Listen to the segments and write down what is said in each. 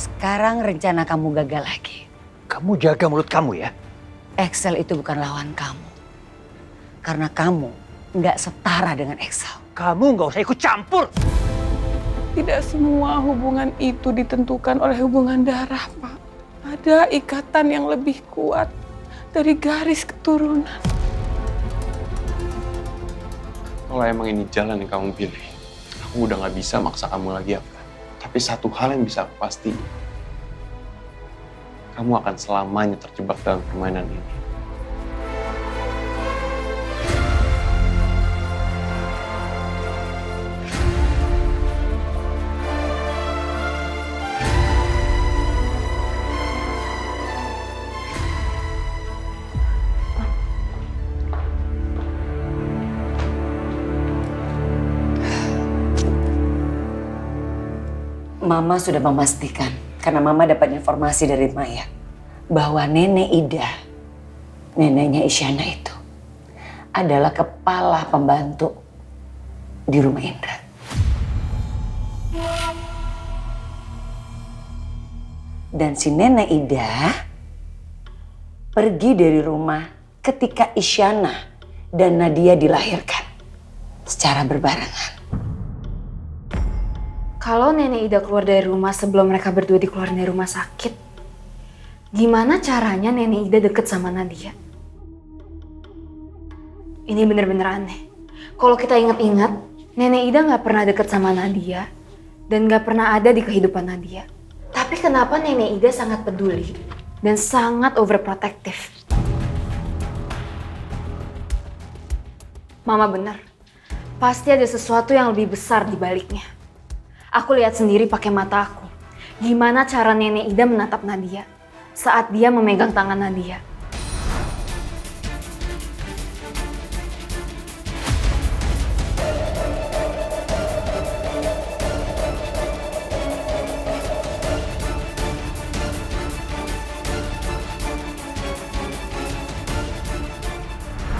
Sekarang rencana kamu gagal lagi. Kamu jaga mulut kamu ya. Excel itu bukan lawan kamu. Karena kamu nggak setara dengan Excel. Kamu nggak usah ikut campur. Tidak semua hubungan itu ditentukan oleh hubungan darah, Pak. Ada ikatan yang lebih kuat dari garis keturunan. Kalau emang ini jalan yang kamu pilih, aku udah gak bisa maksa kamu lagi apa. Tapi satu hal yang bisa aku pasti, kamu akan selamanya terjebak dalam permainan ini. Mama sudah memastikan, karena Mama dapat informasi dari Maya, bahwa Nenek Ida, neneknya Isyana itu, adalah kepala pembantu di rumah Indra. Dan si Nenek Ida pergi dari rumah ketika Isyana dan Nadia dilahirkan secara berbarengan. Kalau Nenek Ida keluar dari rumah sebelum mereka berdua dikeluarin dari rumah sakit, gimana caranya Nenek Ida deket sama Nadia? Ini bener-bener aneh. Kalau kita ingat-ingat, Nenek Ida nggak pernah deket sama Nadia dan nggak pernah ada di kehidupan Nadia. Tapi kenapa Nenek Ida sangat peduli dan sangat overprotective? Mama benar, pasti ada sesuatu yang lebih besar di baliknya. Aku lihat sendiri pakai mata aku, gimana cara Nenek Ida menatap Nadia saat dia memegang tangan Nadia.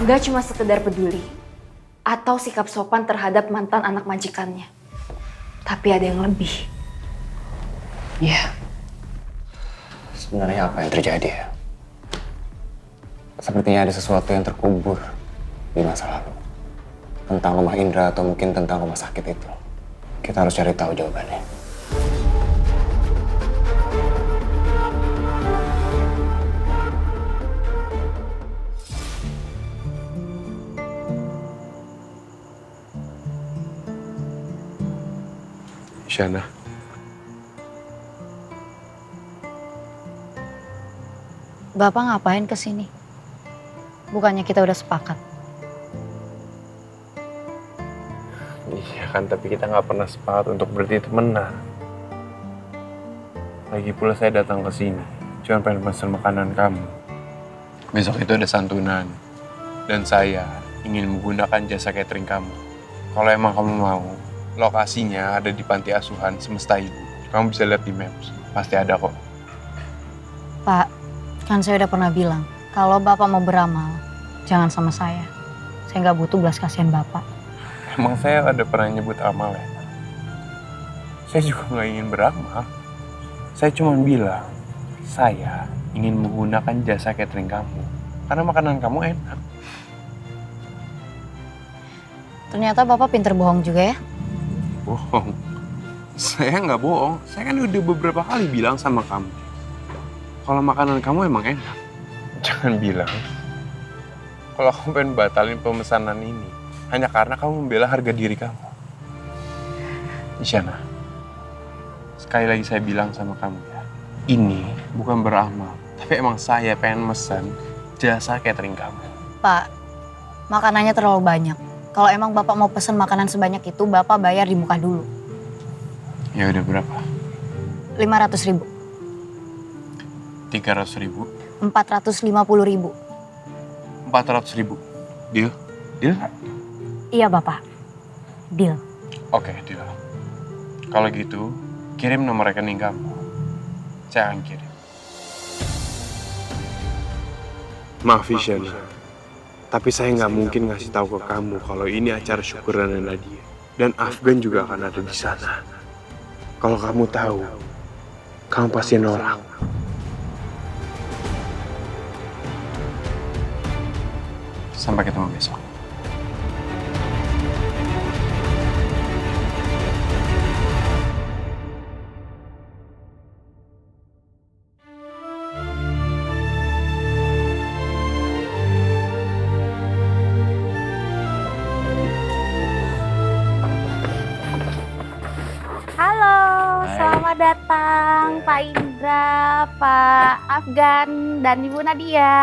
Gak cuma sekedar peduli atau sikap sopan terhadap mantan anak majikannya. Tapi ada yang lebih. Iya. Sebenarnya apa yang terjadi ya? Sepertinya ada sesuatu yang terkubur di masa lalu. Tentang rumah Indra atau mungkin tentang rumah sakit itu. Kita harus cari tahu jawabannya. Isyana. Bapak ngapain kesini? Bukannya kita udah sepakat? Iya kan, tapi kita nggak pernah sepakat untuk berhenti temenan. Lagi pula saya datang ke sini, cuma pengen pesan makanan kamu. Besok itu ada santunan, dan saya ingin menggunakan jasa catering kamu. Kalau emang kamu mau, lokasinya ada di panti asuhan Semesta Ibu. Kamu bisa lihat di Maps, pasti ada kok. Pak, kan saya udah pernah bilang, kalau Bapak mau beramal, jangan sama saya. Saya nggak butuh belas kasihan Bapak. Emang saya ada pernah nyebut amal ya? Saya juga nggak ingin beramal. Saya cuma bilang, saya ingin menggunakan jasa catering kamu. Karena makanan kamu enak. Ternyata Bapak pinter bohong juga ya? Bohong. Saya nggak bohong. Saya kan udah beberapa kali bilang sama kamu. Kalau makanan kamu emang enak. Jangan bilang kalau kamu pengen batalin pemesanan ini hanya karena kamu membela harga diri kamu. Isyana, sekali lagi saya bilang sama kamu ya. Ini bukan beramal. Tapi emang saya pengen mesen jasa catering kamu. Pak, makanannya terlalu banyak. Kalau emang Bapak mau pesen makanan sebanyak itu, Bapak bayar di muka dulu. Ya udah berapa? 500.000. 300.000. 450.000. 400.000. Deal? Deal nggak? Iya Bapak, deal. Oke, deal. Kalau gitu, kirim nomor rekening kamu. Saya akan kirim. Maaf Isyana, tapi saya nggak mungkin ngasih tahu ke kamu kalau ini acara syukuran Nadia. Dan Afgan juga akan ada di sana. Kalau kamu tahu, kamu pasti norak. Sampai ketemu besok. Halo, selamat datang Pak Indra, Pak Afgan, dan Ibu Nadia.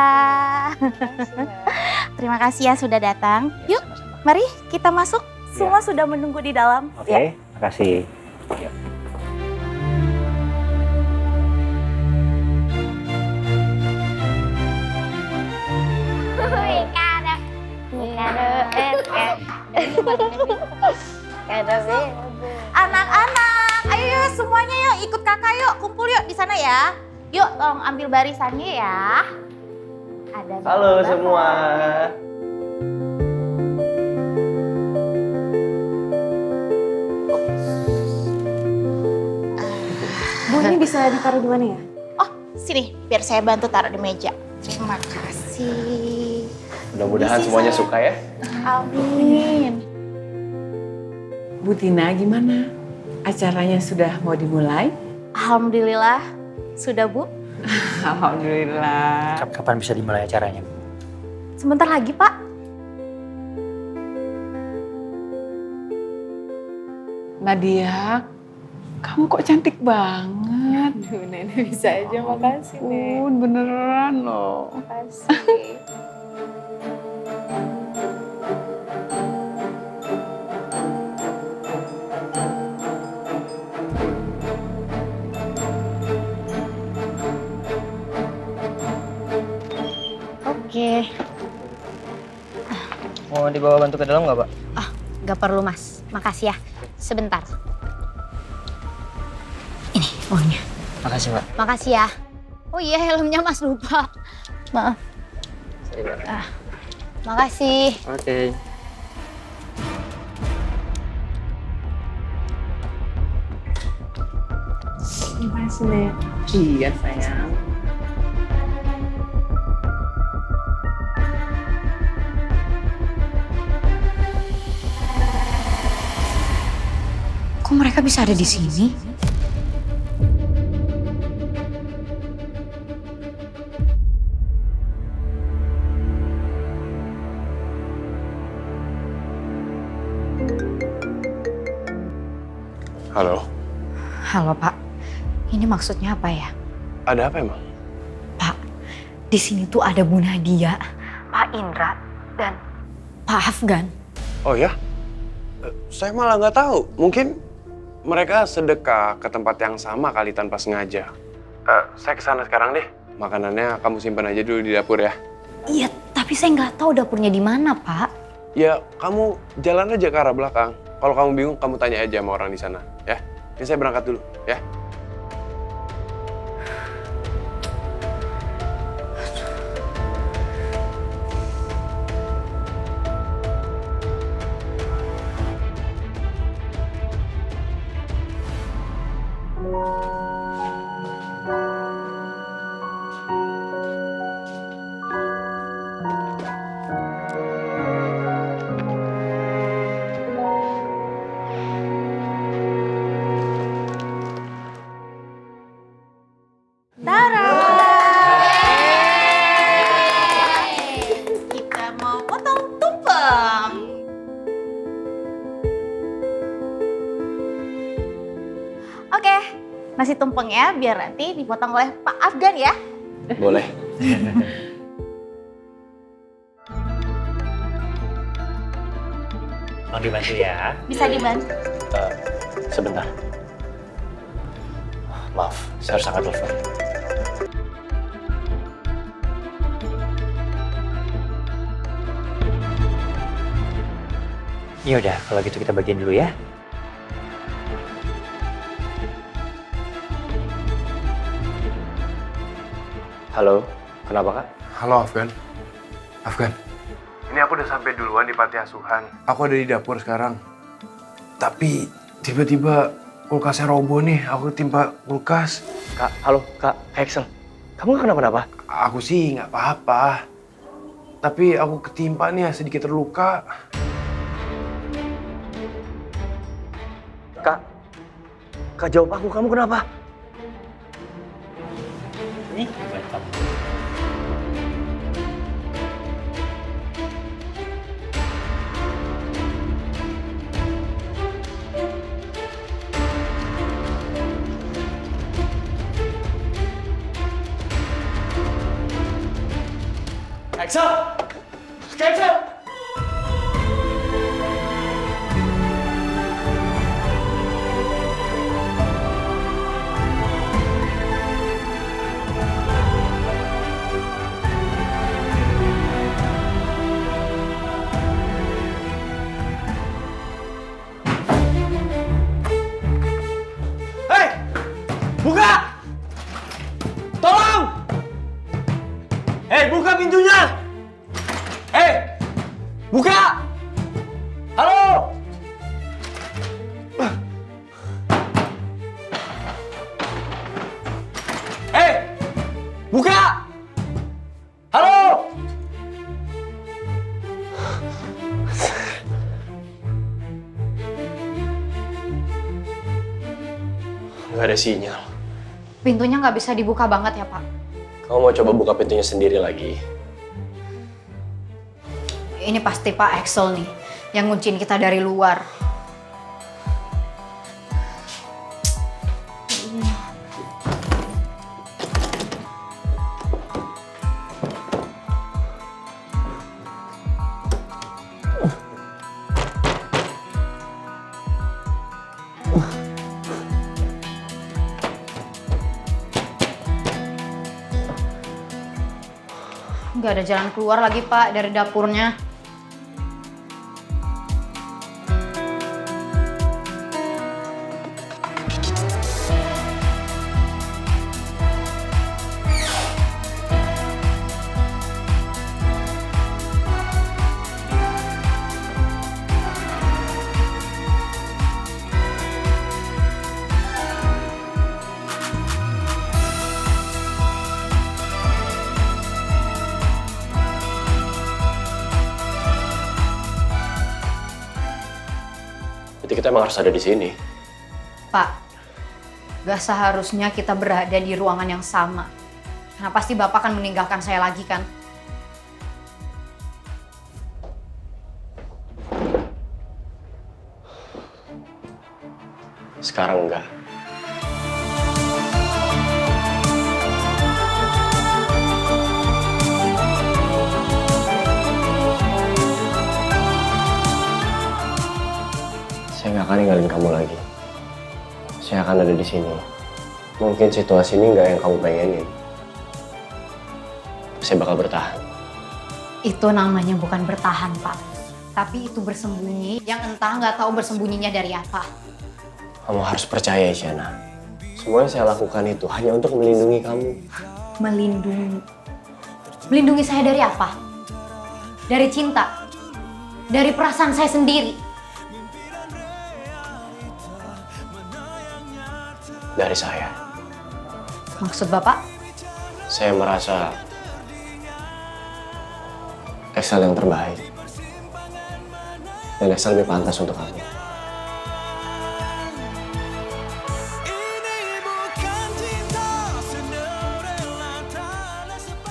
Terima kasih ya sudah datang. Yuk, mari kita masuk. Semua sudah menunggu di dalam. Oke, makasih. Anak-anak, ayo semuanya yuk ikut kakak yuk, kumpul yuk di sana ya. Yuk, tolong ambil barisannya ya. Ada Halo bapak-bapak. semua. Bu, ini bisa ditaruh di mana ya? Oh, sini biar saya bantu taruh di meja. Terima kasih. Mudah-mudahan Ini sih semuanya saya. suka ya. Amin. Bu Tina gimana? Acaranya sudah mau dimulai? Alhamdulillah, sudah Bu. Alhamdulillah. Kapan bisa dimulai acaranya? Sebentar lagi Pak. Nadia, kamu kok cantik banget. Aduh, Nenek bisa aja. Makasih, Beneran loh. Makasih. Oke. Mau dibawa bantu ke dalam nggak, Pak? Gak perlu Mas, makasih ya. Sebentar. Ini uangnya. Makasih, Pak. Makasih ya. Oh iya helmnya Mas lupa. Maaf. Makasih. Oke. Terima kasih, Nek. Iya, sayang. Kok mereka bisa ada di sini? Halo, Halo Pak, ini maksudnya apa ya? ada apa emang? Pak, di sini tuh ada Bu Nadia, Pak Indra, dan Pak Afgan. Oh ya? Saya malah nggak tahu. Mungkin mereka sedekah ke tempat yang sama kali tanpa sengaja. Saya kesana sekarang deh. Makanannya kamu simpan aja dulu di dapur ya. Iya, tapi saya nggak tahu dapurnya di mana Pak. Ya, kamu jalan aja ke arah belakang. Kalau kamu bingung, kamu tanya aja sama orang di sana, ya. Ini saya berangkat dulu, ya. Kita mau potong tumpeng. Oke, nasi tumpengnya biar nanti dipotong oleh Pak Afgan ya. Boleh. Mau dibantu ya? Bisa dibantu. Sebentar. Maaf, saya harus angkat telepon. Ya udah, kalau gitu kita bagiin dulu ya. Halo, kenapa Kak? Halo, Afgan. Afgan. Ini aku udah sampai duluan di panti asuhan. Aku ada di dapur sekarang. Tapi tiba-tiba kulkasnya roboh nih. Aku timpa kulkas. Kak, halo, Kak Axel. Kamu nggak kenapa-napa? Aku sih nggak apa-apa. Tapi aku ketimpa nih, sedikit terluka. Kak jawab aku, kamu kenapa? Nih, mantap. Axel! Axel! Hei! Buka! Tolong! Hei, buka pintunya! Hei! Buka! Halo! Hei! Buka! Halo! Nggak ada sinyal. Pintunya nggak bisa dibuka banget ya, Pak. Kamu mau coba buka pintunya sendiri lagi? Ini pasti Pak Axel nih, yang ngunciin kita dari luar. Nggak ada jalan keluar lagi, Pak, dari dapurnya. Berarti kita emang harus ada di sini. Pak, gak seharusnya kita berada di ruangan yang sama. Karena pasti Bapak akan meninggalkan saya lagi kan? Sekarang enggak. Saya nggak akan ninggalin kamu lagi. Saya akan ada di sini. Mungkin situasi ini nggak yang kamu pengenin. Saya bakal bertahan. Itu namanya bukan bertahan, Pak. Tapi itu bersembunyi yang entah nggak tahu bersembunyinya dari apa. Kamu harus percaya, Isyana. Semua yang saya lakukan itu hanya untuk melindungi kamu. Melindungi. Melindungi saya dari apa? Dari cinta? Dari perasaan saya sendiri? Dari saya. Maksud Bapak? Saya merasa Axel yang terbaik. Dan Axel lebih pantas untuk kamu.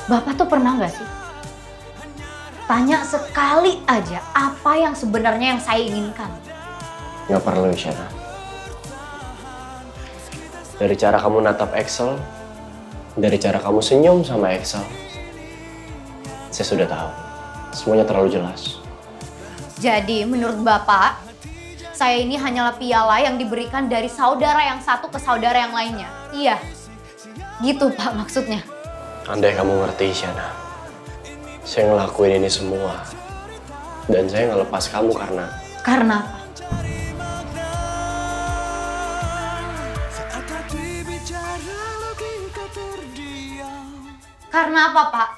Bapak tuh pernah nggak sih tanya sekali aja apa yang sebenarnya yang saya inginkan? Nggak perlu, Isyana. Dari cara kamu natap Axel, dari cara kamu senyum sama Axel, saya sudah tahu. Semuanya terlalu jelas. Jadi menurut Bapak, saya ini hanyalah piala yang diberikan dari saudara yang satu ke saudara yang lainnya. Iya, gitu Pak maksudnya. Andai kamu ngerti, Isyana. Saya ngelakuin ini semua. Dan saya ngelepas kamu karena... Karena apa? Karena apa, Pak?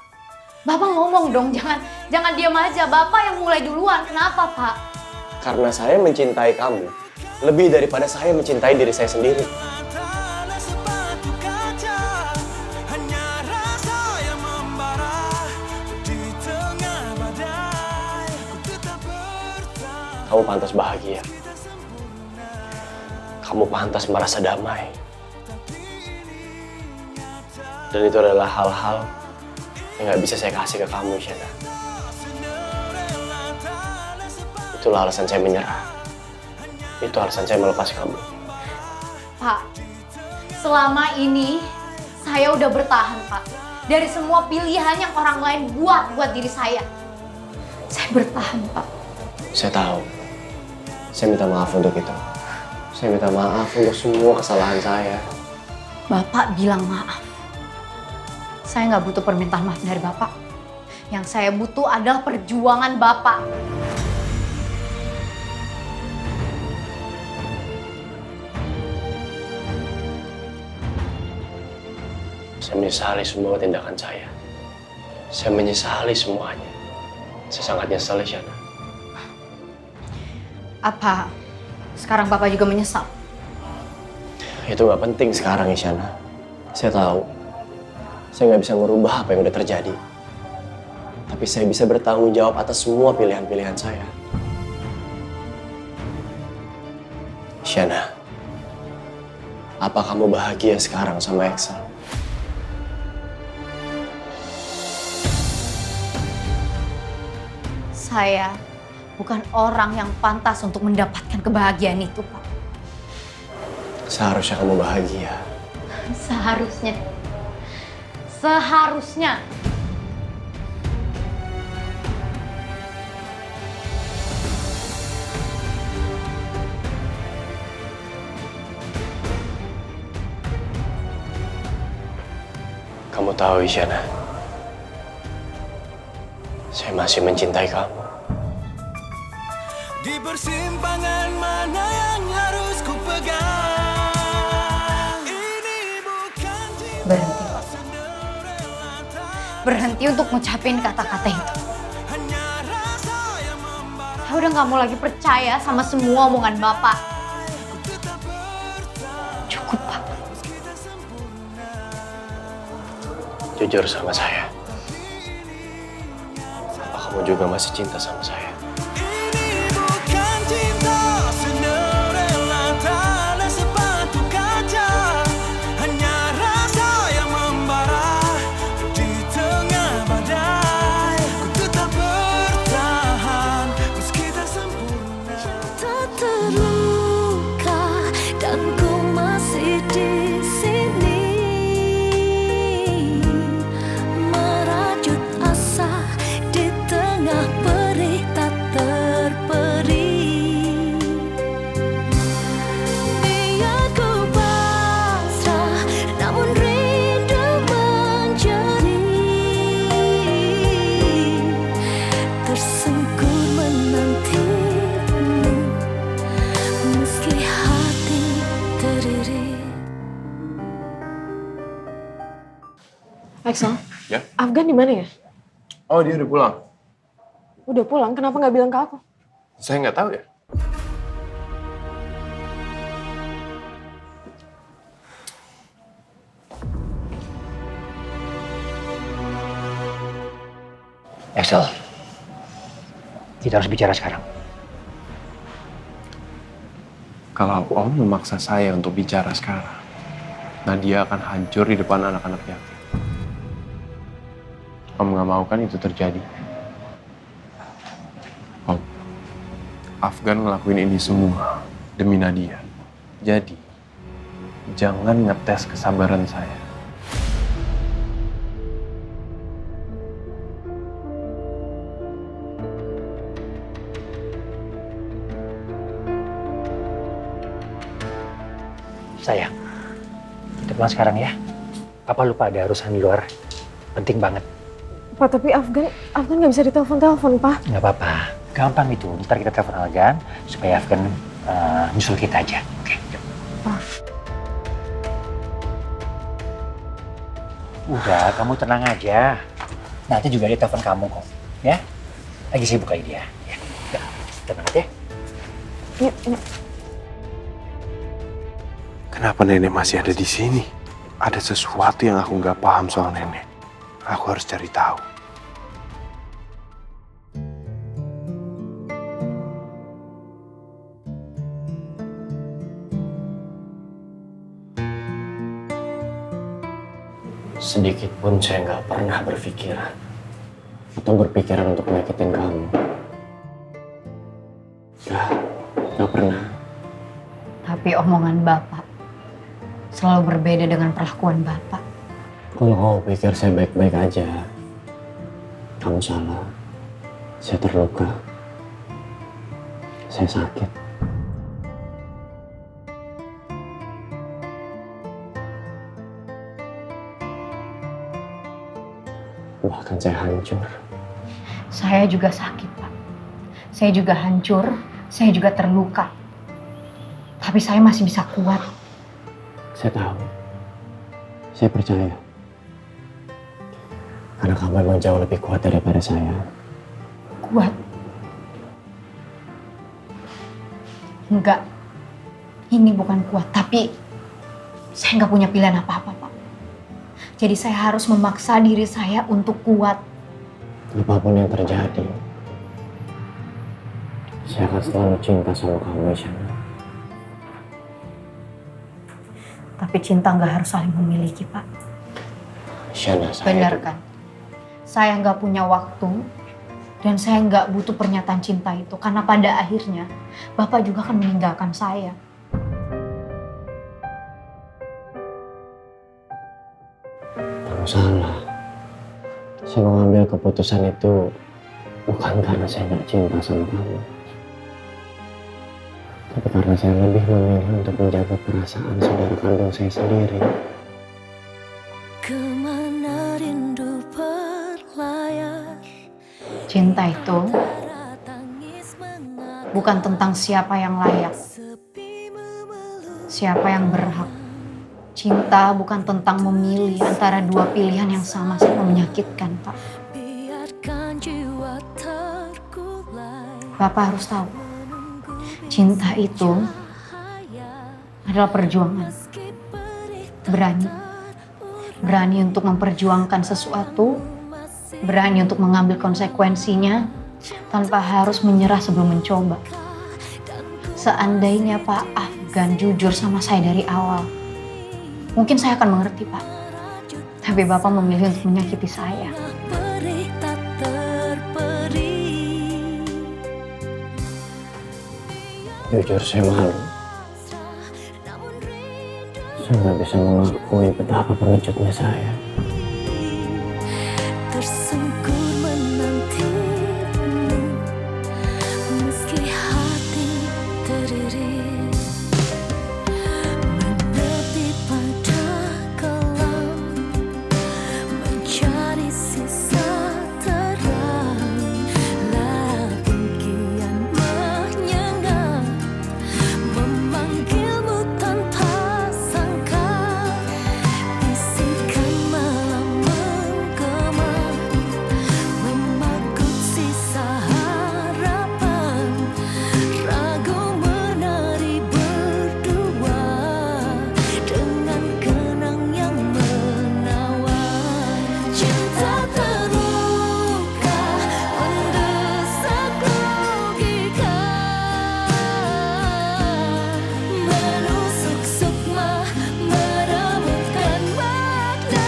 Bapak ngomong dong, jangan diam aja. Bapak yang mulai duluan. Kenapa, Pak? Karena saya mencintai kamu. Lebih daripada saya mencintai diri saya sendiri. Kamu pantas bahagia. Kamu pantas merasa damai. Dan itu adalah hal-hal yang gak bisa saya kasih ke kamu, Isyana. Itulah alasan saya menyerah. Itu alasan saya melepas kamu. Pak, selama ini saya udah bertahan, Pak. Dari semua pilihan yang orang lain buat diri saya. Saya bertahan, Pak. Saya tahu. Saya minta maaf untuk itu. Saya minta maaf untuk semua kesalahan saya. Bapak bilang maaf. Saya nggak butuh permintaan maaf dari Bapak. Yang saya butuh adalah perjuangan Bapak. Saya menyesali semua tindakan saya. Saya menyesali semuanya. Saya sangat nyesal, Isyana. Apa sekarang Bapak juga menyesal? Itu nggak penting sekarang, Isyana. Saya tahu. Saya nggak bisa merubah apa yang udah terjadi. Tapi saya bisa bertanggung jawab atas semua pilihan-pilihan saya. Isyana, apa kamu bahagia sekarang sama Excel? Saya bukan orang yang pantas untuk mendapatkan kebahagiaan itu, Pak. Seharusnya kamu bahagia. Seharusnya. Seharusnya. Kamu tahu, Isyana, saya masih mencintai kamu. Di persimpangan mana yang harus ku pegang? Ini bukan Berhenti, Pak. Berhenti untuk ngucapin kata-kata itu. Saya udah nggak mau lagi percaya sama semua omongan Bapak. Cukup, Pak. Jujur sama saya. Apa kamu juga masih cinta sama saya? Axel, Ya? Afgan di mana ya? Oh, dia udah pulang. Udah pulang, kenapa nggak bilang ke aku? Saya nggak tahu ya. Excel, kita harus bicara sekarang. Kalau Om memaksa saya untuk bicara sekarang, Nadia akan hancur di depan anak-anak yatim. Om nggak mau kan itu terjadi? Om, Afgan ngelakuin ini semua demi Nadia. Jadi, jangan ngetes kesabaran saya. Sayang, kita pulang sekarang ya. Papa lupa ada urusan di luar. Penting banget. Pak, tapi Afgan nggak bisa ditelepon-telepon, Pak. Nggak apa-apa. Gampang itu. Ntar kita telepon Afgan supaya Afgan nyusul kita aja. Oke, yuk. Pak. Udah, kamu tenang aja. Nanti juga dia telepon kamu kok. Ya? Lagi sibuk kali dia. Ya, udah. Tenang aja. Yuk. Kenapa nenek masih ada di sini? Ada sesuatu yang aku nggak paham soal nenek. Aku harus cari tahu. Sedikit pun saya nggak pernah berpikiran atau berpikiran untuk nyakitin kamu. Nggak pernah. Tapi omongan Bapak selalu berbeda dengan perlakuan Bapak. Kalau kamu pikir saya baik-baik aja, kamu salah. Saya terluka. Saya sakit. Bahkan saya hancur. Saya juga sakit, Pak. Saya juga hancur, saya juga terluka. Tapi saya masih bisa kuat. Saya tahu. Saya percaya. Karena kamu memang jauh lebih kuat daripada saya. Kuat? Enggak. Ini bukan kuat, tapi saya nggak punya pilihan apa-apa, Pak. Jadi saya harus memaksa diri saya untuk kuat. Apapun yang terjadi, saya akan selalu cinta sama kamu, Isyana. Tapi cinta nggak harus saling memiliki, Pak. Isyana, saya... Benar kan? Saya nggak punya waktu dan saya nggak butuh pernyataan cinta itu. Karena pada akhirnya, Bapak juga akan meninggalkan saya. Kamu salah. Saya mengambil keputusan itu bukan karena saya nggak cinta sama kamu. Tapi karena saya lebih memilih untuk menjaga perasaan saudara kandung saya sendiri. Kemana rindu berlayar. Cinta itu bukan tentang siapa yang layak, siapa yang berhak. Cinta bukan tentang memilih antara dua pilihan yang sama-sama menyakitkan, Pak. Bapak harus tahu, cinta itu adalah perjuangan. Berani. Berani untuk memperjuangkan sesuatu, berani untuk mengambil konsekuensinya tanpa harus menyerah sebelum mencoba. Seandainya Pak Afgan jujur sama saya dari awal, mungkin saya akan mengerti, Pak. Tapi Bapak memilih untuk menyakiti saya. Jujur saya malu. Saya nggak bisa mengakui betapa pengejutnya saya. Tersungkur menantimu meski hati teriris. Menepi pada kelam mencari sisa terang. Labu kian menyengat memanggilmu tanpa sangka. Bisikan malam menggema memagut sisa harapan. Ragu menari berdua dengan kenang yang menawan. Cinta terluka mendesak logika, menusuk sukma merebutkan makna.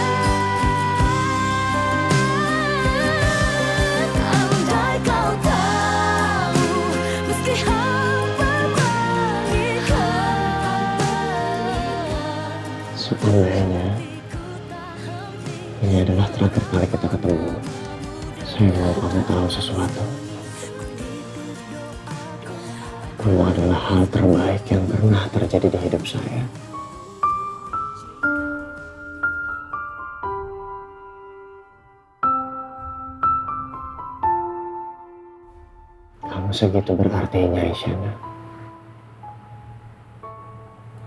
Andai kau tahu meski hamba mengikat. Seandainya ini adalah terakhir kali kita ketemu, saya mau kamu tahu sesuatu. Kamu adalah hal terbaik yang pernah terjadi di hidup saya. Kamu segitu berartinya, Isyana.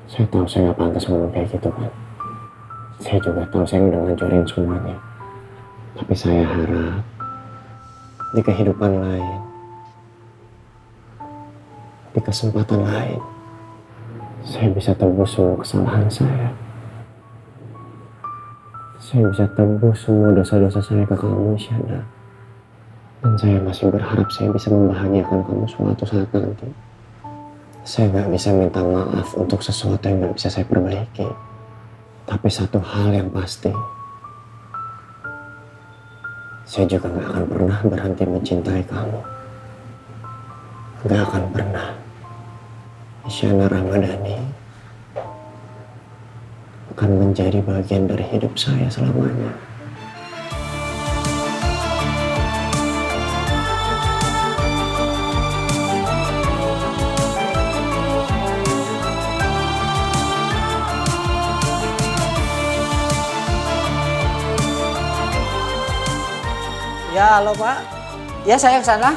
Saya tahu saya nggak pantas ngomong kayak gitu kan. Saya juga tahu saya udah ngancurin semuanya. Tapi saya harap di kehidupan lain, di kesempatan lain, saya bisa tebus semua kesalahan saya. Saya bisa tebus semua dosa-dosa saya ke kamu, Isyana. Dan saya masih berharap saya bisa membahagiakan kamu suatu saat nanti. Saya nggak bisa minta maaf untuk sesuatu yang nggak bisa saya perbaiki. Tapi satu hal yang pasti, saya juga nggak akan pernah berhenti mencintai kamu. Nggak akan pernah. Isyana Ramadhani akan menjadi bagian dari hidup saya selamanya. Ya, halo Pak. Ya, saya ke sana.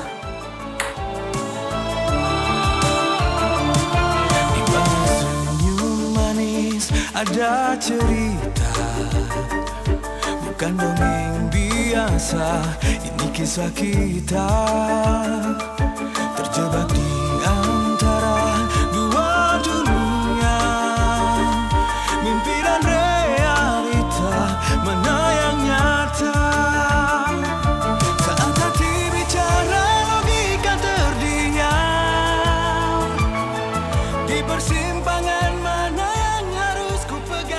Di balik senyum manis ada cerita, bukan dongeng biasa. Ini kisah kita terjebak di antara dua dunia, mimpi dan realita, mana yang nyata. Saat hati bicara logika terdiam, di persimpangan mana yang harus ku pegang.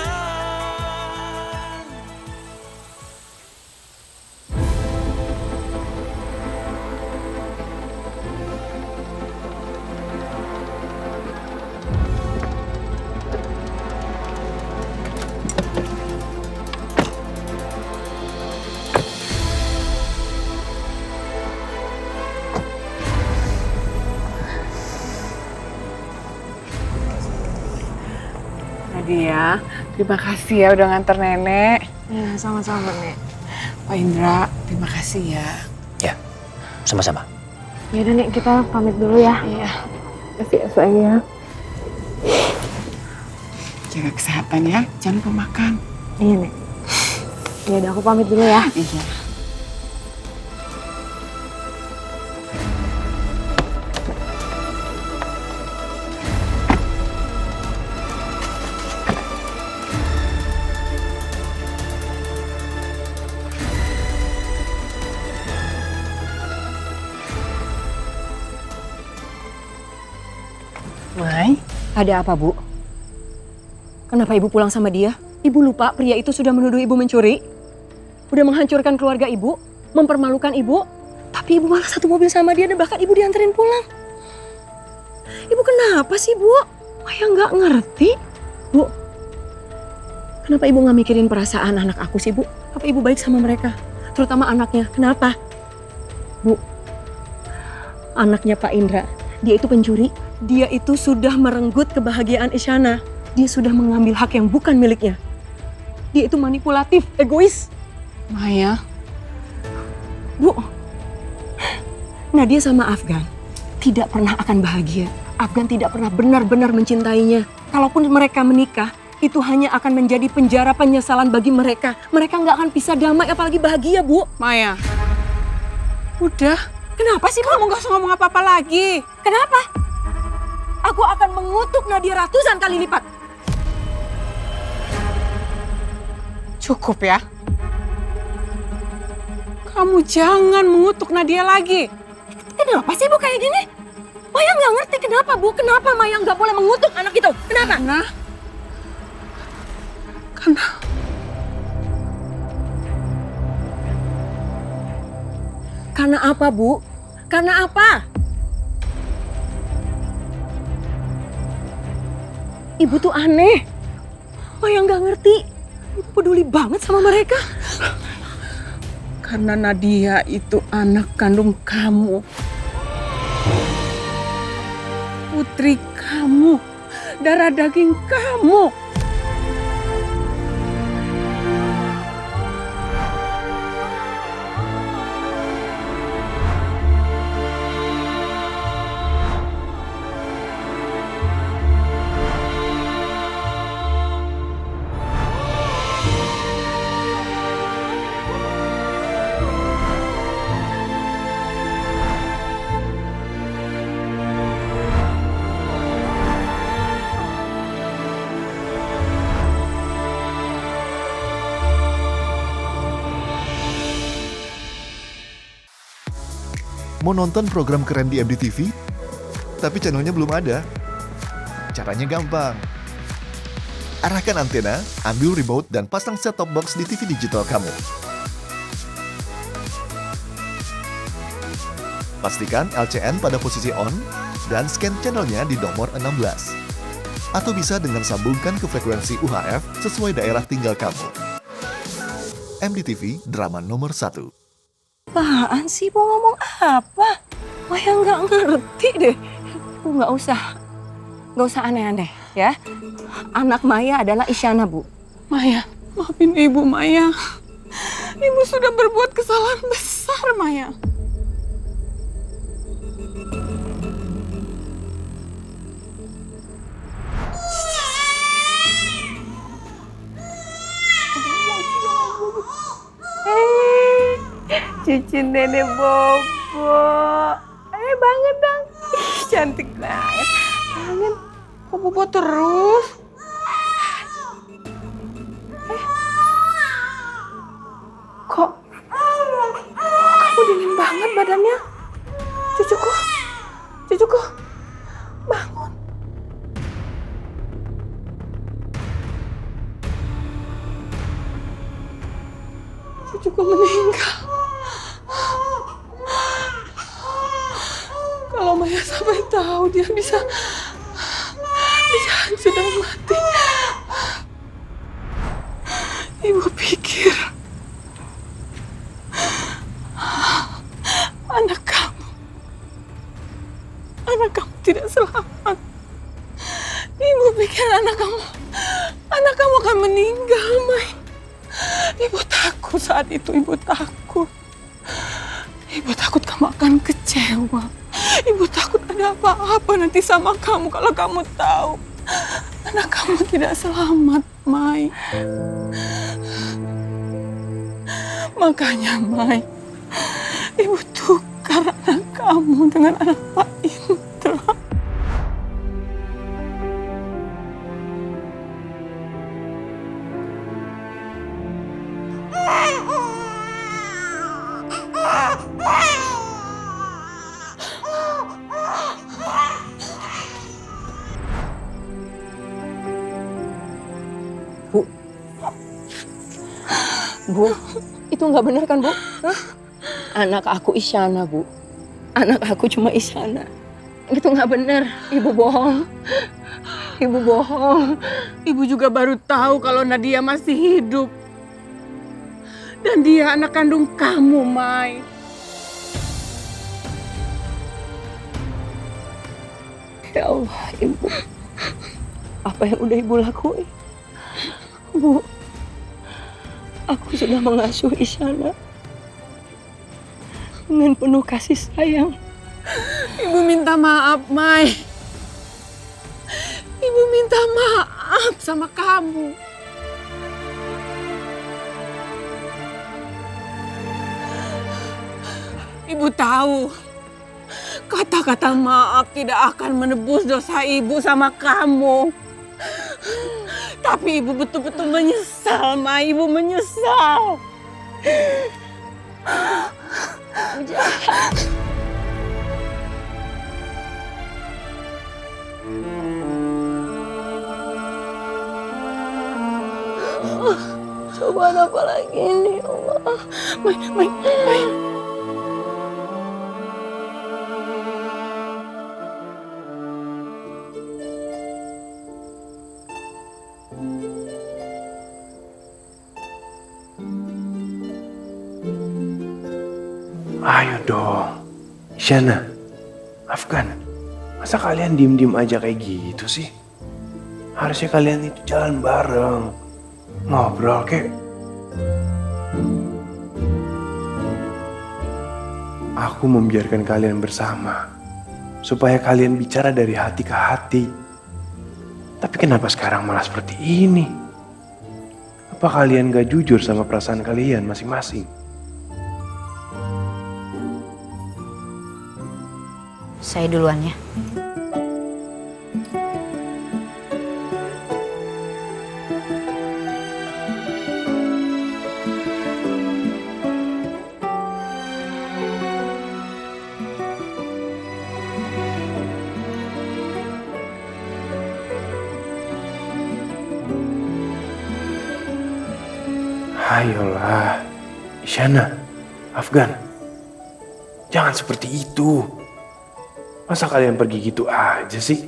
Nadia, terima kasih ya udah nganter nenek. Ya, sama-sama, Nek. Pak Indra, terima kasih ya. Ya, sama-sama. Ya udah, Nek, kita pamit dulu ya. Iya, kasih ya sayang ya. Jaga kesehatan ya, jangan lupa makan. Iya, Nek. Ya udah, aku pamit dulu ya. Iya. Mai, ada apa, Bu? Kenapa Ibu pulang sama dia? Ibu lupa pria itu sudah menuduh Ibu mencuri? Udah menghancurkan keluarga Ibu? Mempermalukan Ibu? Tapi Ibu malah satu mobil sama dia dan bahkan Ibu dianterin pulang. Ibu kenapa sih, Bu? Maya nggak ngerti. Bu, kenapa Ibu nggak mikirin perasaan anak aku sih, Bu? Apa Ibu baik sama mereka? Terutama anaknya. Kenapa? Bu, anaknya Pak Indra, dia itu pencuri. Dia itu sudah merenggut kebahagiaan Isyana. Dia sudah mengambil hak yang bukan miliknya. Dia itu manipulatif, egois. Maya, Bu, Nadia sama Afgan tidak pernah akan bahagia. Afgan tidak pernah benar-benar mencintainya. Kalaupun mereka menikah, itu hanya akan menjadi penjara penyesalan bagi mereka. Mereka nggak akan bisa damai, apalagi bahagia, Bu. Maya, udah. Kenapa sih, Bu? Kamu gak usah ngomong apa-apa lagi. Kenapa? Aku akan mengutuk Nadia ratusan kali lipat. Cukup ya. Kamu jangan mengutuk Nadia lagi. Kenapa sih, Bu, kayak gini? Maya nggak ngerti kenapa, Bu. Kenapa Maya nggak boleh mengutuk anak itu? Kenapa? Karena apa, Bu? Karena apa? Ibu tuh aneh. Maya nggak ngerti. Ibu peduli banget sama mereka. Karena Nadia itu anak kandung kamu. Putri kamu. Darah daging kamu. Mau nonton program keren di MDTV? Tapi channelnya belum ada? Caranya gampang. Arahkan antena, ambil remote, dan pasang set-top box di TV digital kamu. Pastikan LCN pada posisi on, dan scan channelnya di nomor 16. Atau bisa dengan sambungkan ke frekuensi UHF sesuai daerah tinggal kamu. MDTV, drama nomor 1. Apaan sih, mau ngomong apa? Maya nggak ngerti deh. Nggak usah aneh-aneh ya. Anak Maya adalah Isyana, Bu. Maya, maafin Ibu, Maya. Ibu sudah berbuat kesalahan besar, Maya. Cucu nenek Bobo. Banget dong. Cantik banget. Banget. Kok Bobo terus? Kok kamu dingin banget badannya? Cucuku, bangun. Cucuku meninggal. Kalau Maya sampai tahu dia bisa hancur dan mati. Ibu pikir anak kamu tidak selamat. Ibu pikir anak kamu akan meninggal, Mai. Ibu takut saat itu, Ibu takut kamu akan kecewa. Ibu takut ada apa-apa nanti sama kamu kalau kamu tahu anak kamu tidak selamat, Mai. Makanya, Mai, Ibu tukar anak kamu dengan anak Pak Indra. Bu, itu nggak benar kan, Bu? Hah? Anak aku Isyana, Bu. Anak aku cuma Isyana. Itu nggak benar. Ibu bohong. Ibu bohong. Ibu juga baru tahu kalau Nadia masih hidup. Dan dia anak kandung kamu, Mai. Ya Allah, Ibu. Apa yang udah Ibu lakuin? Bu, aku sudah mengasuh Isyana dengan penuh kasih sayang. Ibu minta maaf, Mai. Ibu minta maaf sama kamu. Ibu tahu, kata-kata maaf tidak akan menebus dosa Ibu sama kamu. Tapi Ibu betul-betul menyesal, Mai. Ibu menyesal. Jahat. Cobaan apa lagi ini, Allah? Mai. Ayo dong, Isyana, Afgan, masa kalian diem-diem aja kayak gitu sih? Harusnya kalian itu jalan bareng, ngobrol kek. Aku membiarkan kalian bersama, supaya kalian bicara dari hati ke hati. Tapi kenapa sekarang malah seperti ini? Apa kalian gak jujur sama perasaan kalian masing-masing? Saya duluan ya. Ayolah, Isyana, Afgan, jangan seperti itu. Masa kalian pergi gitu aja sih?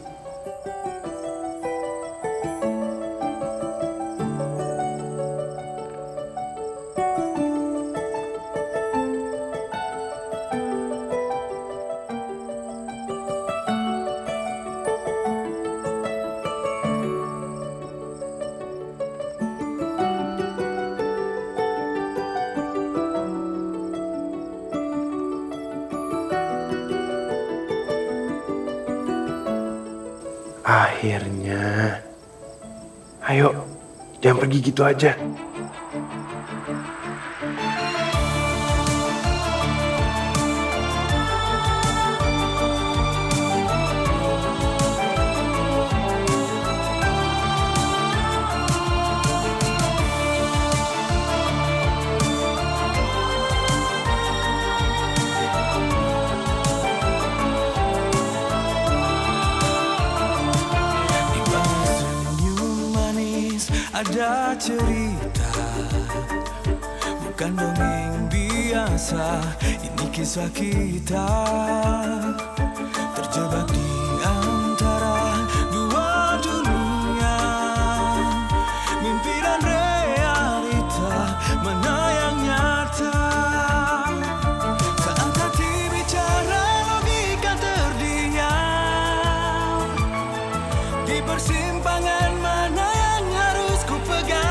Akhirnya, ayo, jangan pergi gitu aja. Ada cerita, bukan dongeng biasa. Ini kisah kita terjebak di antara dua dunia, mimpi dan realita, mana yang nyata. Saat hati bicara, logika terdiam di persimpangan mana yang harus ku pegang.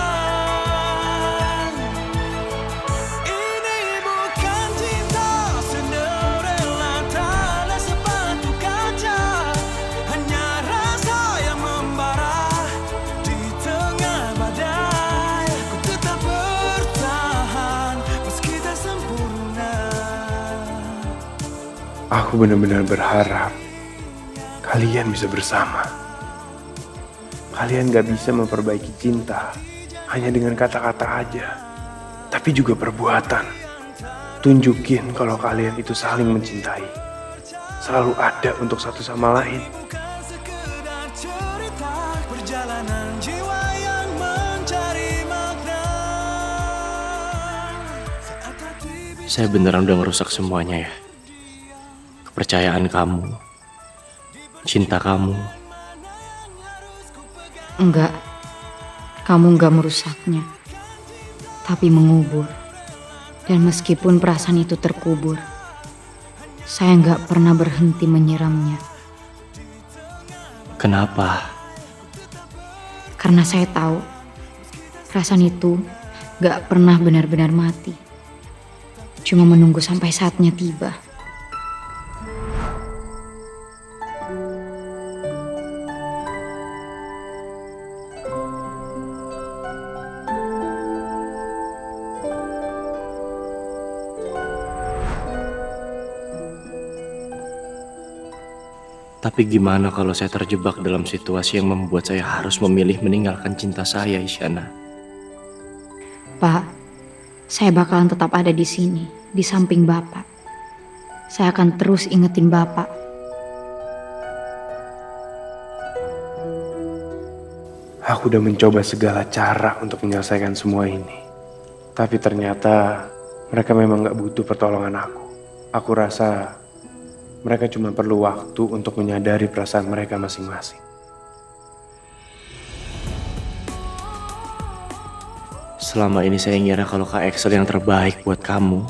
Ini bukan cinta Cinderella, tak ada sepatu kaca, hanya rasa yang membara di tengah badai. Ku tetap bertahan meski tak sempurna. Aku benar-benar berharap kalian bisa bersama. Kalian gak bisa memperbaiki cinta hanya dengan kata-kata aja, tapi juga perbuatan. Tunjukin kalau kalian itu saling mencintai, selalu ada untuk satu sama lain. Sekedar cerita perjalanan jiwa yang mencari makna. Saya beneran udah ngerusak semuanya ya. Kepercayaan kamu, cinta kamu. Enggak, kamu enggak merusaknya, tapi mengubur. Dan meskipun perasaan itu terkubur, saya enggak pernah berhenti menyiramnya. Kenapa? Karena saya tahu, perasaan itu enggak pernah benar-benar mati. Cuma menunggu sampai saatnya tiba. Tapi gimana kalau saya terjebak dalam situasi yang membuat saya harus memilih meninggalkan cinta saya, Isyana? Pak, saya bakalan tetap ada di sini, di samping Bapak. Saya akan terus ingetin Bapak. Aku udah mencoba segala cara untuk menyelesaikan semua ini. Tapi ternyata mereka memang gak butuh pertolongan aku. Aku rasa mereka cuma perlu waktu untuk menyadari perasaan mereka masing-masing. Selama ini saya ngira kalau Kak Excel yang terbaik buat kamu.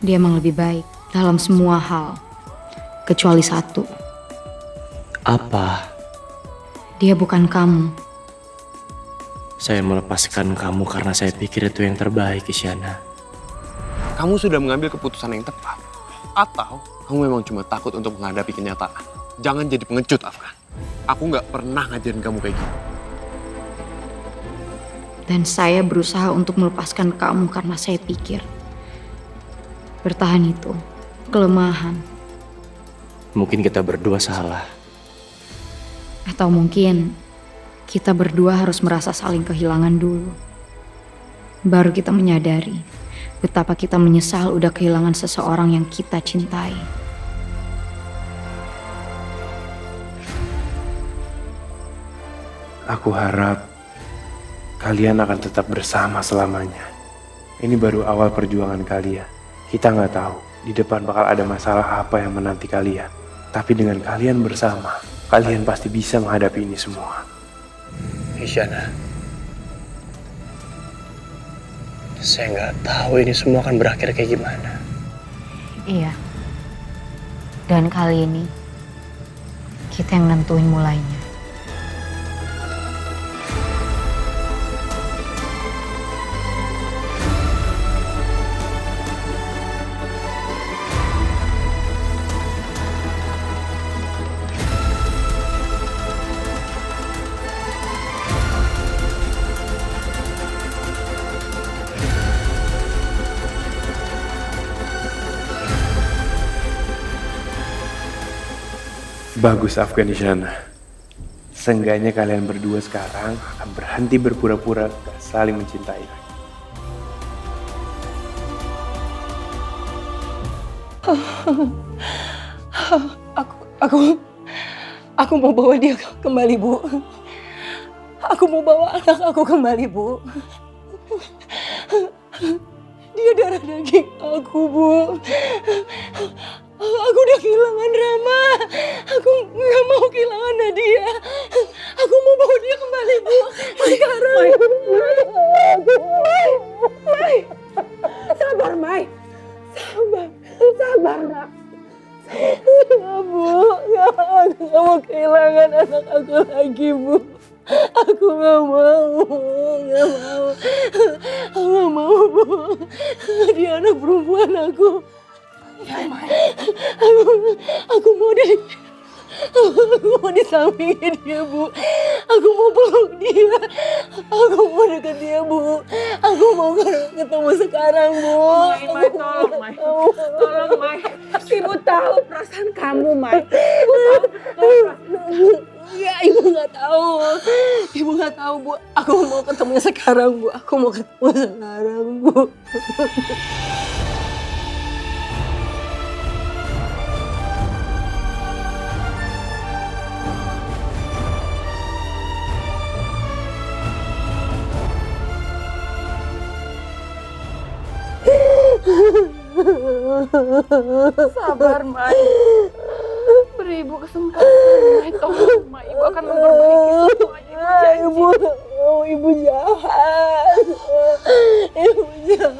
Dia emang lebih baik dalam semua hal, kecuali satu. Apa? Dia bukan kamu. Saya melepaskan kamu karena saya pikir itu yang terbaik, Isyana. Kamu sudah mengambil keputusan yang tepat. Atau kamu memang cuma takut untuk menghadapi kenyataan. Jangan jadi pengecut, Afgan. Aku gak pernah ngajarin kamu kayak gitu. Dan saya berusaha untuk melepaskan kamu karena saya pikir bertahan itu kelemahan. Mungkin kita berdua salah. Atau mungkin kita berdua harus merasa saling kehilangan dulu. baru kita menyadari betapa kita menyesal udah kehilangan seseorang yang kita cintai. Aku harap kalian akan tetap bersama selamanya. Ini baru awal perjuangan kalian. Kita nggak tahu di depan bakal ada masalah apa yang menanti kalian. Tapi dengan kalian bersama, kalian pasti bisa menghadapi ini semua. Isyana, saya nggak tahu ini semua akan berakhir kayak gimana. Iya. Dan kali ini kita yang nentuin mulainya. Bagus Afganistan. Seenggaknya kalian berdua sekarang akan berhenti berpura-pura gak saling mencintai. Aku mau bawa dia kembali, Bu. Aku mau bawa anak aku kembali, Bu. Dia darah daging aku, Bu. Aku udah kehilangan Rama. Aku nggak mau kehilangan Nadia. Aku mau bawa dia kembali, Bu. Sekarang. Mai. Sabar, Mai. Sabar, Nak. Ya, Bu. Aku nggak mau kehilangan anak aku lagi, Bu. Aku nggak mau. Aku nggak mau, Bu. Dia anak perempuan aku. Aku mau di sampingnya dia, Bu. Aku mau peluk dia. Aku mau dekat dia, Bu. Aku mau ketemu sekarang, Bu. Mai, tolong, Mai. Tolong, Mai. Ibu tahu perasaan kamu, Mai. Ibu tahu Ya, Ibu nggak tahu. Ibu nggak tahu, Bu. Aku mau ketemu sekarang, Bu. Aku mau ketemu sekarang, Bu. Sabar, Mai. Beri Ibu kesempatan, Mai. Tolong, Mai. Ibu akan memperbaiki semuanya. Ibu janji. Ibu jahat. Ibu jahat.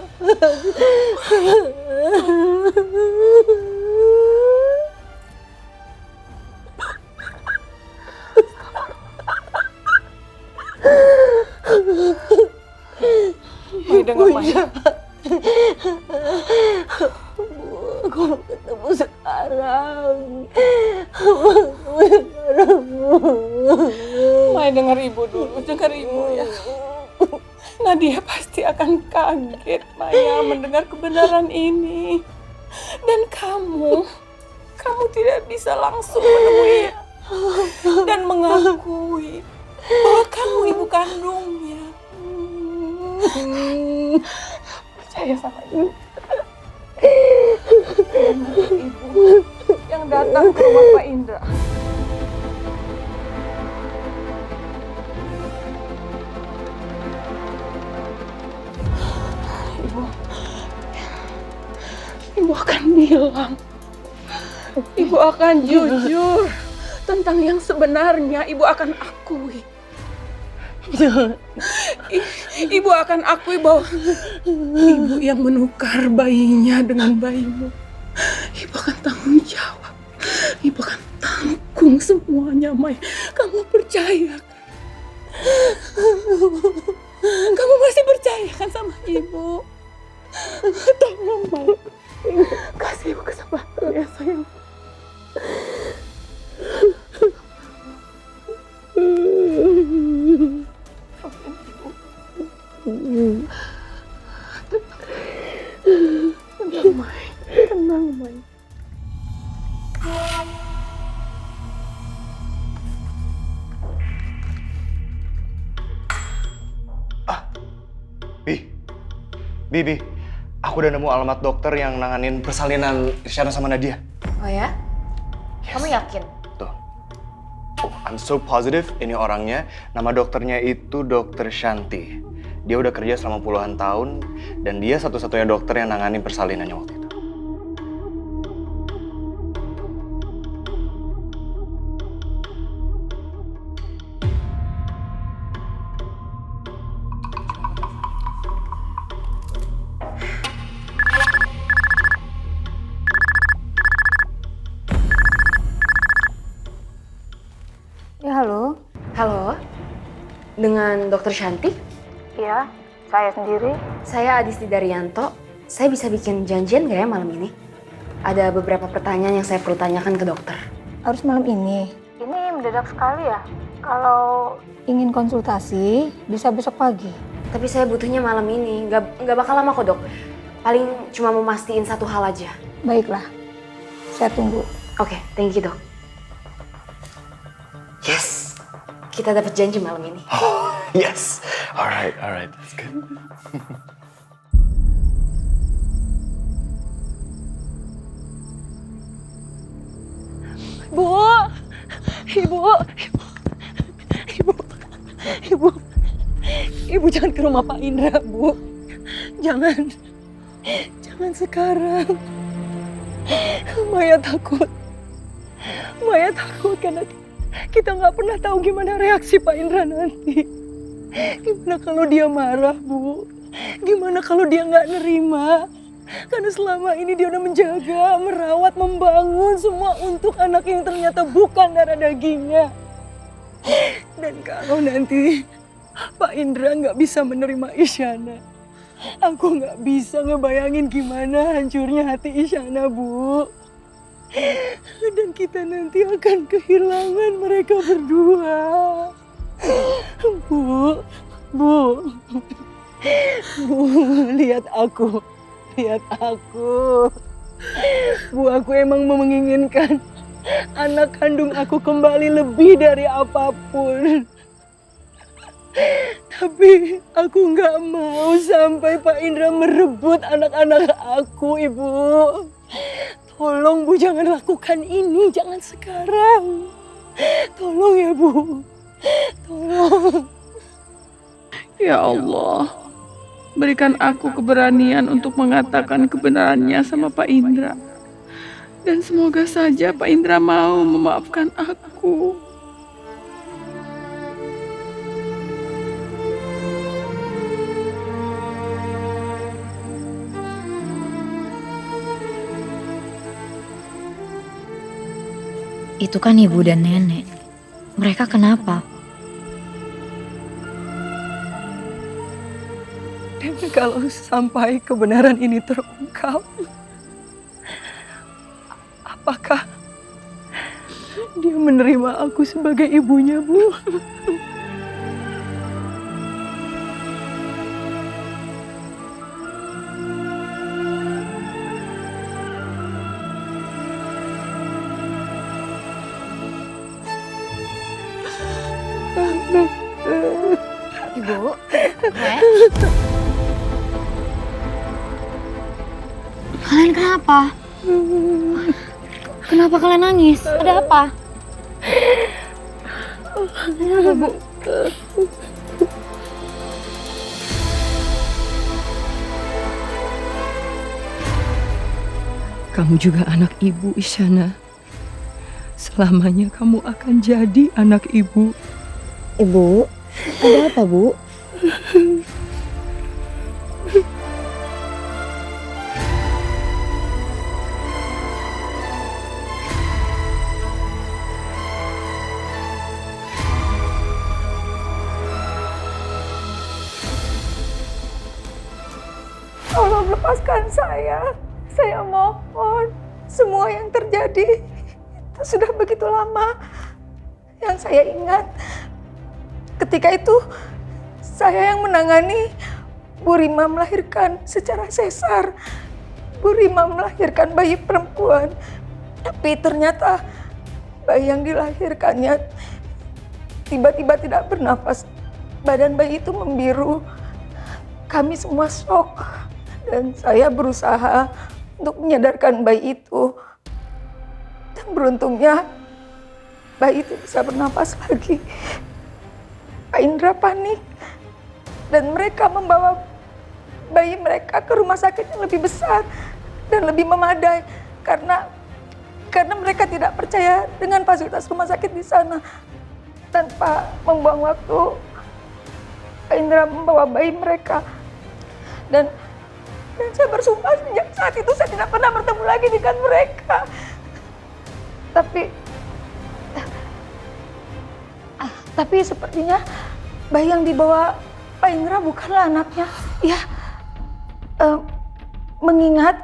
Mai, dengar, Mai. Aku mau ketemu sekarang. Mai, dengar Ibu dulu. Dengar Ibu, ya. Nadia pasti akan kaget, Maya, mendengar kebenaran ini. Dan kamu tidak bisa langsung menemui dan mengakui bahwa kamu ibu kandungnya. Percaya sama Ibu. Ibu yang datang ke rumah Pak Indra. Ibu akan bilang, Ibu akan jujur tentang yang sebenarnya. Ibu akan akui. Ibu akan akui bahwa Ibu yang menukar bayinya dengan bayimu. Ibu akan tanggung jawab. Ibu akan tanggung semuanya, Mai. Kamu percaya kan? Kamu masih percaya kan sama Ibu? Tolong, Mai. Kasih Ibu kesempatan ya, sayang. Tenang, Mai. Tenang, Mai. Bibi, aku udah nemu alamat dokter yang nanganin persalinan Isyana sama Nadia. Oh ya? Yes. Kamu yakin? Tuh. Oh, I'm so positive ini orangnya. Nama dokternya itu Dokter Shanti. Dia udah kerja selama puluhan tahun dan dia satu-satunya dokter yang nanganin persalinannya waktu itu. Ya, halo. Halo. Dengan Dokter Shanti? Iya, saya sendiri. Saya Adisti Daryanto. Saya bisa bikin janjian nggak ya malam ini? Ada beberapa pertanyaan yang saya perlu tanyakan ke dokter. Harus malam ini? Ini mendadak sekali ya. Kalau ingin konsultasi, bisa besok pagi. Tapi saya butuhnya malam ini. Nggak bakal lama kok, Dok. Paling cuma mau mastiin satu hal aja. Baiklah, saya tunggu. Oke, thank you, Dok. Yes, kita dapat janji malam ini. Oh, yes, alright, that's good. Ibu jangan ke rumah Pak Indra, Bu. Jangan sekarang. Maya takut karena kita nggak pernah tahu gimana reaksi Pak Indra nanti. Gimana kalau dia marah, Bu? Gimana kalau dia nggak nerima? Karena selama ini dia udah menjaga, merawat, membangun semua untuk anak yang ternyata bukan darah dagingnya. Dan kalau nanti Pak Indra nggak bisa menerima Isyana, aku nggak bisa ngebayangin gimana hancurnya hati Isyana, Bu. Dan kita nanti akan kehilangan mereka berdua. Bu, lihat aku. Bu, aku emang menginginkan anak kandung aku kembali lebih dari apapun. Tapi aku nggak mau sampai Pak Indra merebut anak-anak aku, Ibu. Tolong, Bu, jangan lakukan ini, jangan sekarang. Tolong ya, Bu. Tolong. Ya Allah, berikan aku keberanian untuk mengatakan kebenarannya sama Pak Indra. Dan semoga saja Pak Indra mau memaafkan aku. Itu kan ibu dan nenek. Mereka kenapa? Dan kalau sampai kebenaran ini terungkap, apakah dia menerima aku sebagai ibunya, Bu? Ibu, kalian kenapa? Kenapa kalian nangis? Ada apa? Ada apa, Bu? Kamu juga anak ibu, Isyana. Selamanya kamu akan jadi anak ibu. Ibu, ada apa, Bu? Tolong lepaskan saya. Saya mohon. Semua yang terjadi itu sudah begitu lama. Yang saya ingat, ketika itu saya yang menangani Bu Rima melahirkan secara sesar. Bu Rima melahirkan bayi perempuan. Tapi ternyata bayi yang dilahirkannya tiba-tiba tidak bernafas. Badan bayi itu membiru. Kami semua shock. Dan saya berusaha untuk menyadarkan bayi itu. Dan beruntungnya bayi itu bisa bernapas lagi. Pak Indra panik. Dan mereka membawa bayi mereka ke rumah sakit yang lebih besar dan lebih memadai. Karena mereka tidak percaya dengan fasilitas rumah sakit di sana. Tanpa membuang waktu, Pak Indra membawa bayi mereka. Dan saya bersumpah sejak saat itu saya tidak pernah bertemu lagi dengan mereka. Tapi sepertinya bayi yang dibawa Pak Indra bukanlah anaknya. Ya, mengingat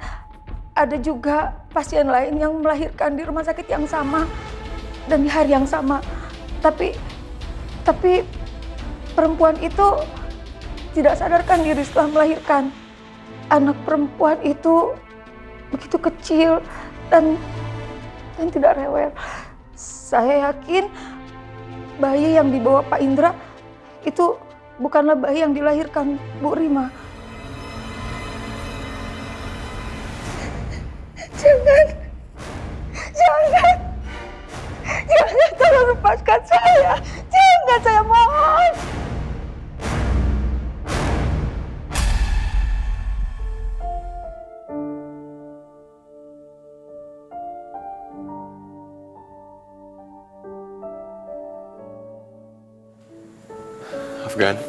ada juga pasien lain yang melahirkan di rumah sakit yang sama dan di hari yang sama. Tapi perempuan itu tidak sadarkan diri setelah melahirkan. Anak perempuan itu begitu kecil dan tidak rewel. Saya yakin bayi yang dibawa Pak Indra itu bukanlah bayi yang dilahirkan Bu Rima. Jangan, tolong lepaskan saya. Jangan, saya mohon. Afgan.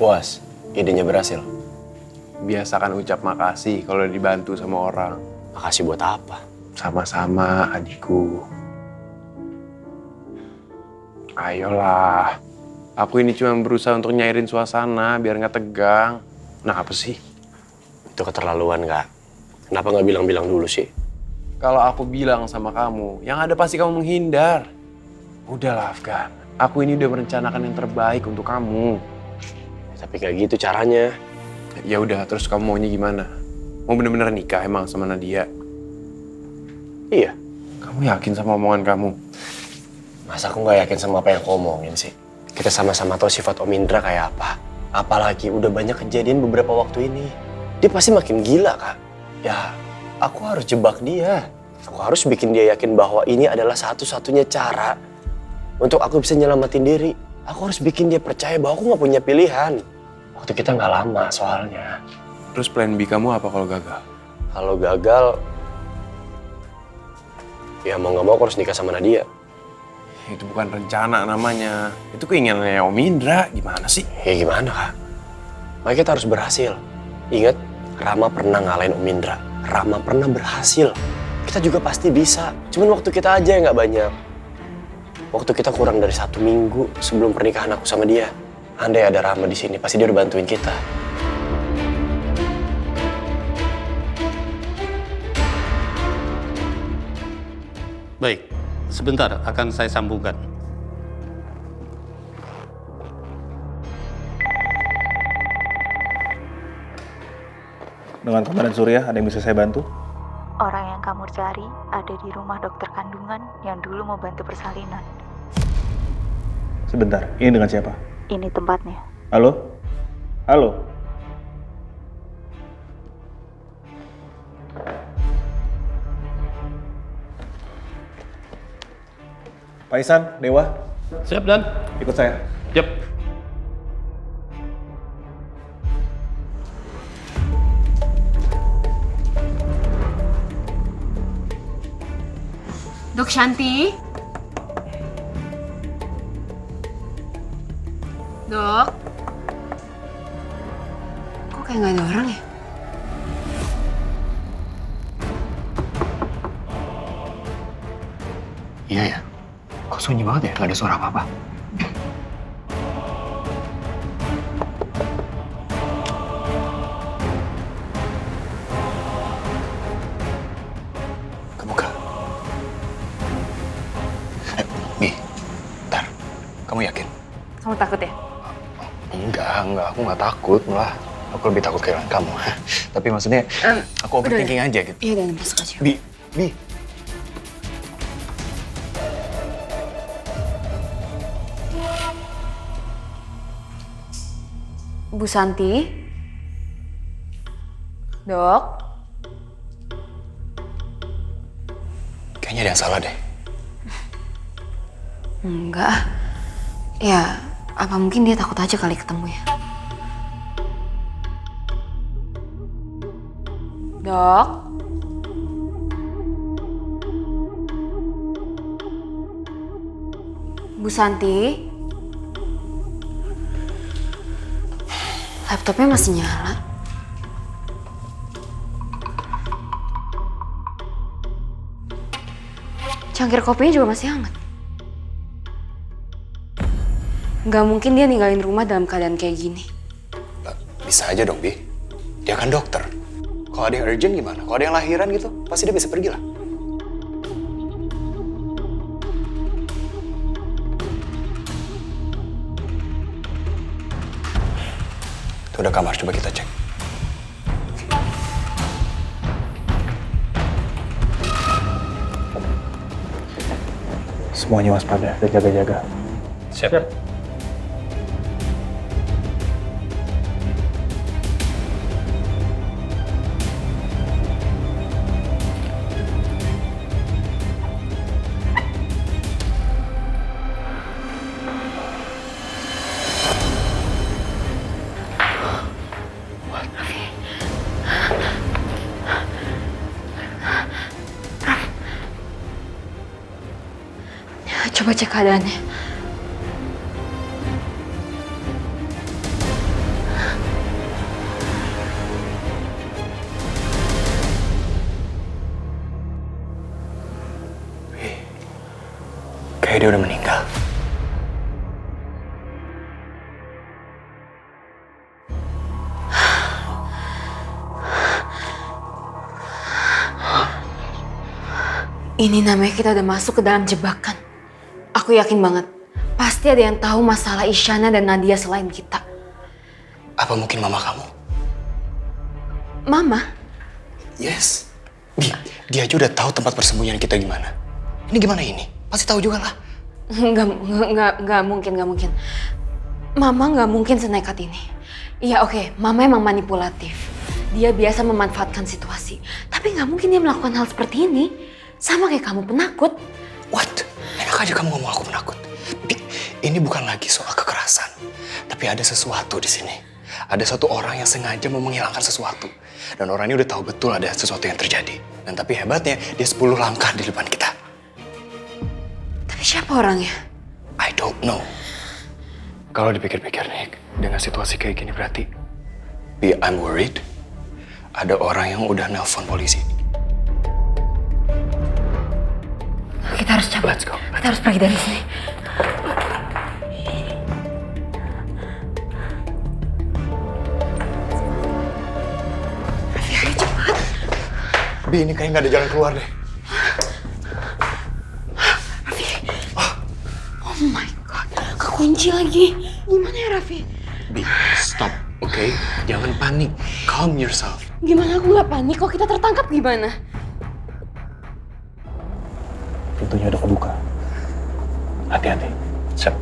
Puas, idenya berhasil. Biasakan ucap makasih kalau dibantu sama orang. Makasih buat apa? Sama-sama, adikku. Ayolah. Aku ini cuma berusaha untuk nyairin suasana biar nggak tegang. Nah, apa sih? Itu keterlaluan, Kak. Kenapa nggak bilang-bilang dulu sih? Kalau aku bilang sama kamu, yang ada pasti kamu menghindar. Udahlah, Afgan. Aku ini udah merencanakan yang terbaik untuk kamu. Tapi kayak gitu caranya. Ya udah, terus kamu maunya gimana? Mau bener-bener nikah emang sama Nadia? Iya. Kamu yakin sama omongan kamu? Masa aku nggak yakin sama apa yang aku omongin sih? Kita sama-sama tahu sifat Om Indra kayak apa. Apalagi udah banyak kejadian beberapa waktu ini. Dia pasti makin gila, Kak. Ya, aku harus jebak dia. Aku harus bikin dia yakin bahwa ini adalah satu-satunya cara untuk aku bisa nyelamatin diri. Aku harus bikin dia percaya bahwa aku nggak punya pilihan. Waktu kita nggak lama soalnya. Terus plan B kamu apa kalau gagal? Kalau gagal, ya mau nggak mau aku harus nikah sama Nadia. Itu bukan rencana namanya. Itu keinginannya Om Indra. Gimana sih? Ya gimana, Kak? Makanya kita harus berhasil. Ingat, Rama pernah ngalahin Om Indra. Rama pernah berhasil. Kita juga pasti bisa. Cuman waktu kita aja yang nggak banyak. Waktu kita kurang dari 1 minggu sebelum pernikahan aku sama dia. Andai ada Rama di sini, pasti dia udah bantuin kita. Baik, sebentar akan saya sambungkan. Dengan Komandan Surya, ada yang bisa saya bantu? Orang yang kamu cari ada di rumah dokter kandungan yang dulu mau bantu persalinan. Sebentar, ini dengan siapa? Ini tempatnya. Halo? Halo? Pak Isan, Dewa. Siap, Dan. Ikut saya. Yep. Dok Shanti? Dok? Kok kayak nggak ada orang ya? Iya ya. Kok sunyi banget ya? Gak ada suara apa-apa. Kebuka. Bi, ntar. Kamu yakin? Kamu takut ya? Enggak. Aku nggak takut. Malah aku lebih takut kehilangan kamu. Tapi maksudnya, aku overthinking aja gitu. Iya, udah masuk aja. Bi. Bu Santi, Dok? Kayaknya ada yang salah deh. Enggak. Ya, apa mungkin dia takut aja kali ketemu ya? Dok? Bu Santi? Laptopnya masih nyala. Cangkir kopinya juga masih hangat. Nggak mungkin dia ninggalin rumah dalam keadaan kayak gini. Bisa aja dong, Bi. Dia kan dokter. Kalau ada yang urgent gimana? Kalau ada yang lahiran gitu, pasti dia bisa pergi lah. Itu udah kamar, coba kita cek. Semuanya waspada dan jaga-jaga. Siap. Coba cek keadaannya. Kayak dia udah meninggal. Ini namanya kita udah masuk ke dalam jebakan. Aku yakin banget, pasti ada yang tahu masalah Isyana dan Nadia selain kita. Apa mungkin mama kamu? Mama? Yes. Dia aja udah tahu tempat persembunyian kita gimana. Ini gimana ini? Pasti tahu juga lah. Nggak mungkin. Mama nggak mungkin senekat ini. Iya oke, Mama emang manipulatif. Dia biasa memanfaatkan situasi. Tapi nggak mungkin dia melakukan hal seperti ini. Sama kayak kamu penakut. What? Enak aja kamu ngomong aku penakut. Ini bukan lagi soal kekerasan. Tapi ada sesuatu di sini. Ada satu orang yang sengaja mau menghilangkan sesuatu. Dan orang ini udah tahu betul ada sesuatu yang terjadi. Dan tapi hebatnya, dia 10 langkah di depan kita. Tapi siapa orangnya? I don't know. Kalau dipikir-pikir nih, dengan situasi kayak gini berarti, I'm worried. Ada orang yang udah nelpon polisi. Kita harus cabut. Let's go. Kita harus pergi dari sini. Raffi, ayo cepat. Bi, ini kayaknya nggak ada jalan keluar deh. Raffi. Oh my God. Kekunci lagi. Gimana ya Raffi? Bi, stop, oke? Jangan panik. Calm yourself. Gimana aku nggak panik? Kok kita tertangkap gimana? Pintunya udah kebuka. Hati-hati. Siap.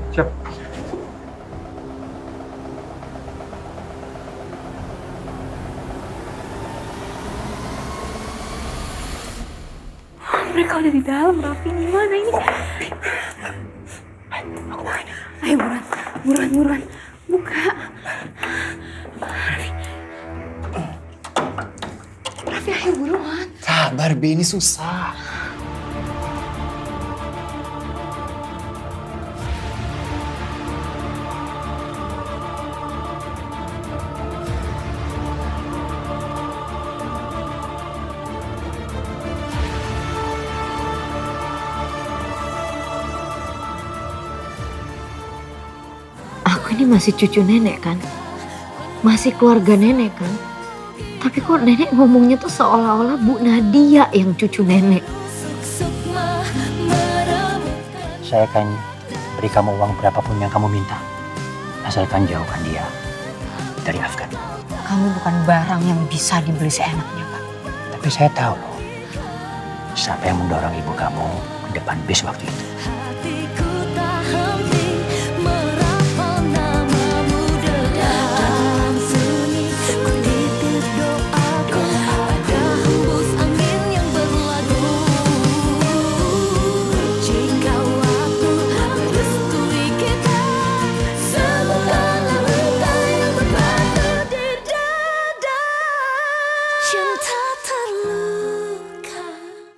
Mereka udah di dalam, Raffi. Gimana ini? Aku bawa ini. Ayo buruan. Buka. Raffi, ayo buruan. Sabar, Bi, ini susah. Aku ini masih cucu nenek kan? Masih keluarga nenek kan? Tapi kok nenek ngomongnya tuh seolah-olah Bu Nadia yang cucu nenek. Saya akan beri kamu uang berapapun yang kamu minta. Asalkan jauhkan dia dari Afgan. Kamu bukan barang yang bisa dibeli seenaknya, Pak. Tapi saya tahu loh, siapa yang mendorong ibu kamu ke depan bis waktu itu.